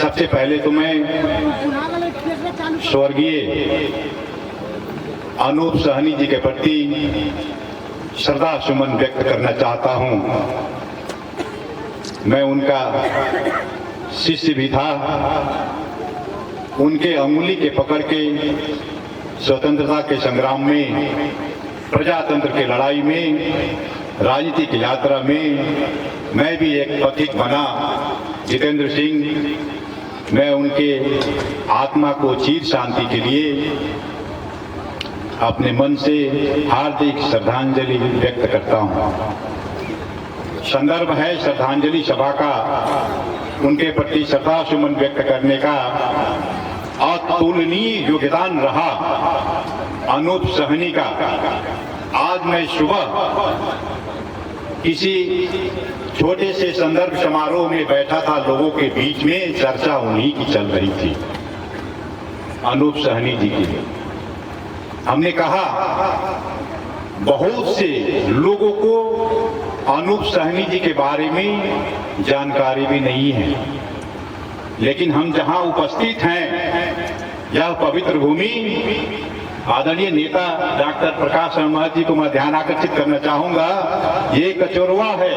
सबसे पहले तो मैं स्वर्गीय अनूप साहनी जी के प्रति श्रद्धा सुमन व्यक्त करना चाहता हूं। मैं उनका शिष्य भी था। उनके अंगुली के पकड़ के स्वतंत्रता के संग्राम में, प्रजातंत्र की लड़ाई में, राजनीति की यात्रा में मैं भी एक पथिक बना। जितेंद्र सिंह, मैं उनके आत्मा को चिर शांति के लिए अपने मन से हार्दिक श्रद्धांजलि व्यक्त करता हूं। संदर्भ है श्रद्धांजलि सभा का, उनके प्रति श्रद्धा सुमन व्यक्त करने का। अतुलनीय योगदान रहा अनूप साहनी का। आज मैं सुबह किसी छोटे से संदर्भ समारोह में बैठा था, लोगों के बीच में चर्चा उन्हीं की चल रही थी, अनूप साहनी जी की। हमने कहा बहुत से लोगों को अनूप साहनी जी के बारे में जानकारी भी नहीं है, लेकिन हम जहां उपस्थित हैं, यह पवित्र भूमि, आदरणीय नेता डॉक्टर प्रकाश शर्मा जी को मैं ध्यान आकर्षित करना चाहूंगा। ये कचोरवा है,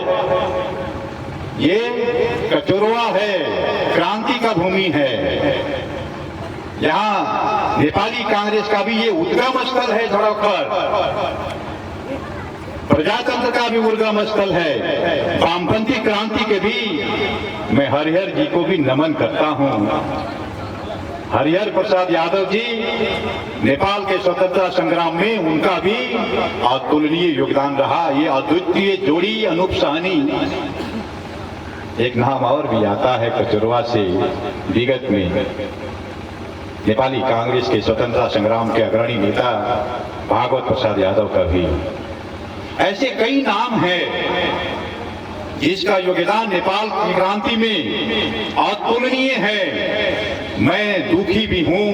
ये कचोरवा है, क्रांति का भूमि है। यहाँ नेपाली कांग्रेस का भी ये उद्गम स्थल है, धड़ोखर प्रजातंत्र का भी उद्गम स्थल है। वामपंथी क्रांति के भी मैं हरिहर जी को भी नमन करता हूँ। हरिहर प्रसाद यादव जी, नेपाल के स्वतंत्रता संग्राम में उनका भी अतुलनीय योगदान रहा। ये अद्वितीय जोड़ी अनूप साहनी। एक नाम और भी आता है कचोरवा से, विगत में नेपाली कांग्रेस के स्वतंत्रता संग्राम के अग्रणी नेता भागवत प्रसाद यादव का भी। ऐसे कई नाम हैं जिसका योगदान नेपाल की क्रांति में अतुलनीय है। मैं दुखी भी हूं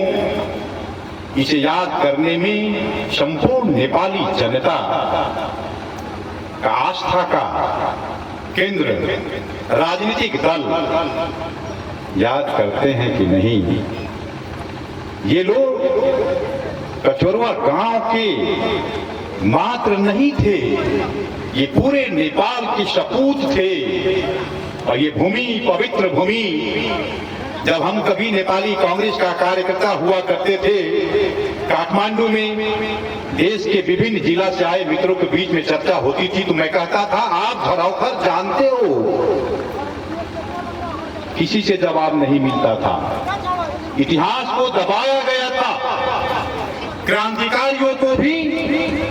इसे याद करने में। संपूर्ण नेपाली जनता का आस्था का केंद्र राजनीतिक दल याद करते हैं कि नहीं। ये लोग कचोरवा गांव के मात्र नहीं थे, ये पूरे नेपाल के सपूत थे। और ये भूमि, पवित्र भूमि, जब हम कभी नेपाली कांग्रेस का कार्यकर्ता हुआ करते थे, काठमांडू में देश के विभिन्न जिला से आए मित्रों के बीच में चर्चा होती थी, तो मैं कहता था आप धड़ोखर जानते हो। किसी से जवाब नहीं मिलता था, इतिहास को दबाया गया था, क्रांतिकारियों को भी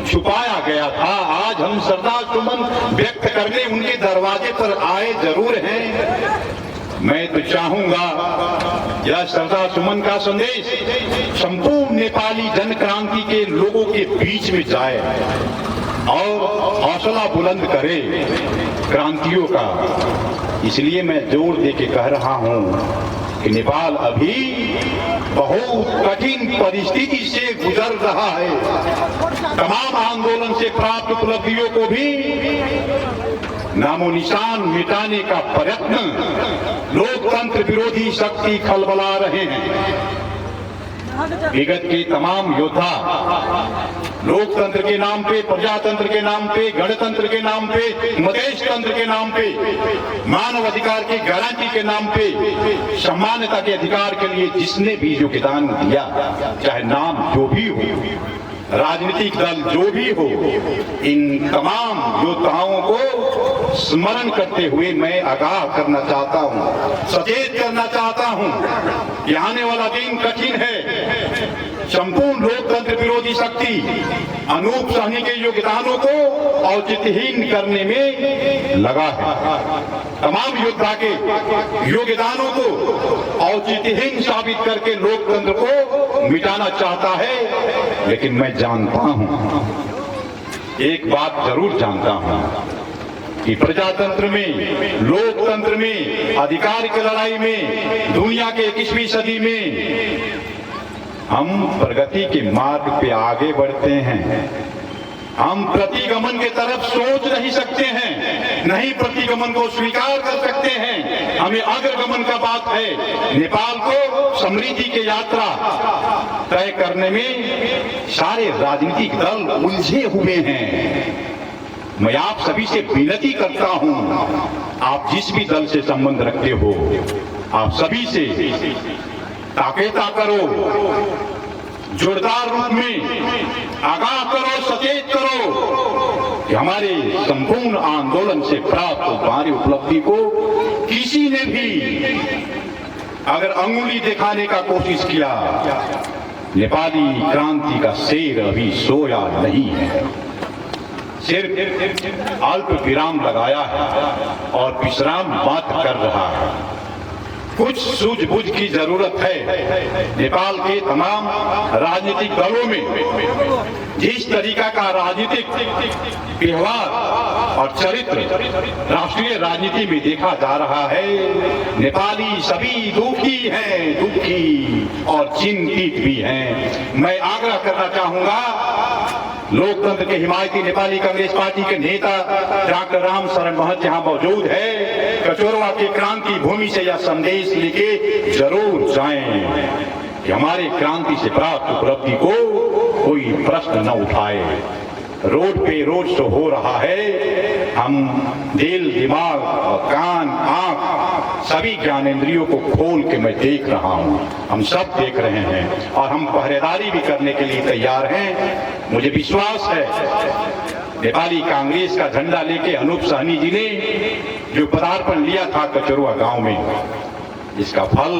छुपाया गया था। आज हम श्रद्धा सुमन व्यक्त करने उनके दरवाजे पर आए जरूर हैं। मैं तो चाहूंगा यह श्रद्धा सुमन का संदेश संपूर्ण नेपाली जन क्रांति के लोगों के बीच में जाए और हौसला बुलंद करे क्रांतियों का। इसलिए मैं जोर दे के कह रहा हूं कि नेपाल अभी बहुत कठिन परिस्थिति से गुजर रहा है। तमाम आंदोलन से प्राप्त उपलब्धियों को भी नामो निशान मिटाने का प्रयत्न लोकतंत्र विरोधी शक्ति खलबला रहे हैं। विगत के तमाम योद्धा लोकतंत्र के नाम पे, प्रजातंत्र के नाम पे, गणतंत्र के नाम पे, मधेश तंत्र के नाम पे, मानव अधिकार की गारंटी के नाम पे, समानता के अधिकार के लिए जिसने भी योगदान दिया, चाहे नाम जो भी हो, राजनीतिक दल जो भी हो, इन तमाम योद्धाओं को स्मरण करते हुए मैं आगाह करना चाहता हूं, सचेत करना चाहता हूं कि आने वाला दिन कठिन है। संपूर्ण लोकतंत्र विरोधी शक्ति अनूप साहनी के योगदानों को औचित्यहीन करने में लगा है। तमाम योद्धा के योगदानों को औचित्यहीन साबित करके लोकतंत्र को मिटाना चाहता है। लेकिन मैं जानता हूं, एक बात जरूर जानता हूं कि प्रजातंत्र में, लोकतंत्र में, अधिकार की लड़ाई में, दुनिया के 21वीं सदी में हम प्रगति के मार्ग पे आगे बढ़ते हैं। हम प्रतिगमन के तरफ सोच नहीं सकते हैं, नहीं प्रतिगमन को स्वीकार कर सकते हैं। हमें अग्रगमन का बात है। नेपाल को समृद्धि की यात्रा तय करने में सारे राजनीतिक दल उलझे हुए हैं। मैं आप सभी से विनती करता हूं, आप जिस भी दल से संबंध रखते हो, आप सभी से ताकेता करो, जोरदार रूप में आगाह करो, सचेत करो कि हमारे संपूर्ण आंदोलन से प्राप्त हमारी उपलब्धि को किसी ने भी अगर अंगुली दिखाने का कोशिश किया, नेपाली क्रांति का शेर अभी सोया नहीं है, सिर्फ अल्प विराम लगाया है और विश्राम मात्र कर रहा है। कुछ सूझबूझ की जरूरत है। नेपाल के तमाम राजनीतिक दलों में जिस तरीका का राजनीतिक व्यवहार और चरित्र राष्ट्रीय राजनीति में देखा जा रहा है, नेपाली सभी दुखी हैं, दुखी और चिंतित भी हैं। मैं आग्रह करना चाहूंगा, लोकतंत्र के हिमायती नेपाली कांग्रेस पार्टी के नेता डॉक्टर राम शरण महत यहाँ मौजूद है। कचोरवा की क्रांति भूमि से यह संदेश लेके जरूर जाएं कि हमारे क्रांति से प्राप्त उपलब्धि को कोई प्रश्न न उठाए। रोड पे रोड शो हो रहा है, हम दिल, दिमाग, कान, आंख सभी ज्ञानेंद्रियों को खोल के मैं देख रहा हूं, हम सब देख रहे हैं और हम पहरेदारी भी करने के लिए तैयार हैं। मुझे विश्वास है नेपाली कांग्रेस का झंडा लेके अनूप साहनी जी ने जो पदार्पण लिया था कचरुआ गांव में, इसका फल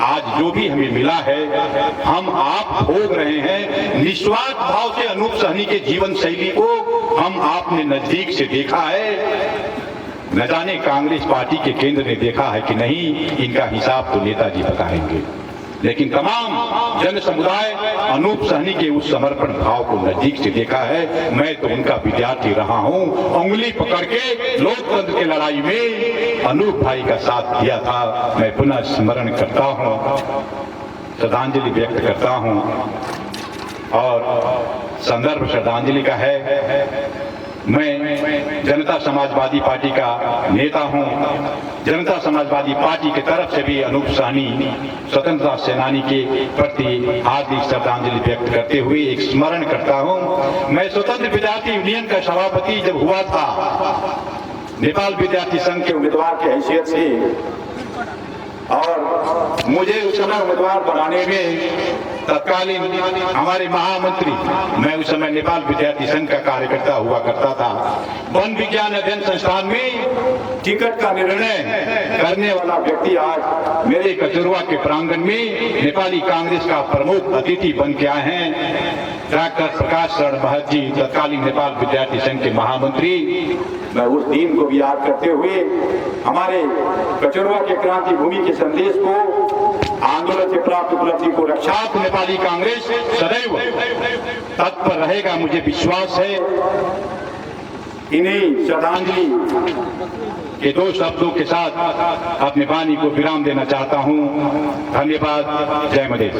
आज जो भी हमें मिला है हम आप भोग रहे हैं। निस्वार्थ भाव से अनूप साहनी के जीवन शैली को हम आपने नजदीक से देखा है। न जाने कांग्रेस पार्टी के केंद्र ने देखा है कि नहीं, इनका हिसाब तो नेताजी बताएंगे, लेकिन तमाम जन समुदाय अनूप साहनी के उस समर्पण भाव को नजदीक से देखा है। मैं तो उनका विद्यार्थी रहा हूं, उंगली पकड़ के लोकतंत्र की लड़ाई में अनूप भाई का साथ दिया था। मैं पुनः स्मरण करता हूं, श्रद्धांजलि व्यक्त करता हूं और संदर्भ श्रद्धांजलि का है। मैं जनता समाजवादी पार्टी का नेता हूं। जनता समाजवादी पार्टी की तरफ से भी अनूप साहनी स्वतंत्रता सेनानी के प्रति हार्दिक श्रद्धांजलि व्यक्त करते हुए एक स्मरण करता हूं। मैं स्वतंत्र विद्यार्थी यूनियन का सभापति जब हुआ था, नेपाल विद्यार्थी संघ के उम्मीदवार की हैसियत से, और मुझे उस समय उम्मीदवार बनाने में तत्कालीन हमारे महामंत्री, मैं उस समय नेपाल विद्यार्थी संघ का कार्यकर्ता हुआ करता था, वन विज्ञान अध्ययन संस्थान में टिकट का निर्णय करने वाला व्यक्ति आज मेरे कचरुआ के प्रांगण में नेपाली कांग्रेस का प्रमुख अतिथि बन के आए हैं। डॉक्टर प्रकाश शरण महत जी, तत्कालीन नेपाल विद्यार्थी संघ के महामंत्री। मैं उस दिन को भी याद करते हुए हमारे कचरुआ के क्रांति भूमि के संदेश को, आंदोलन से प्राप्त उपलब्धि को रक्षार्थ नेपाली कांग्रेस सदैव तत्पर रहेगा, मुझे विश्वास है। इन्हीं श्रद्धांजलि के दो शब्दों के साथ अपने वाणी को विराम देना चाहता हूं। धन्यवाद। जय मधेश।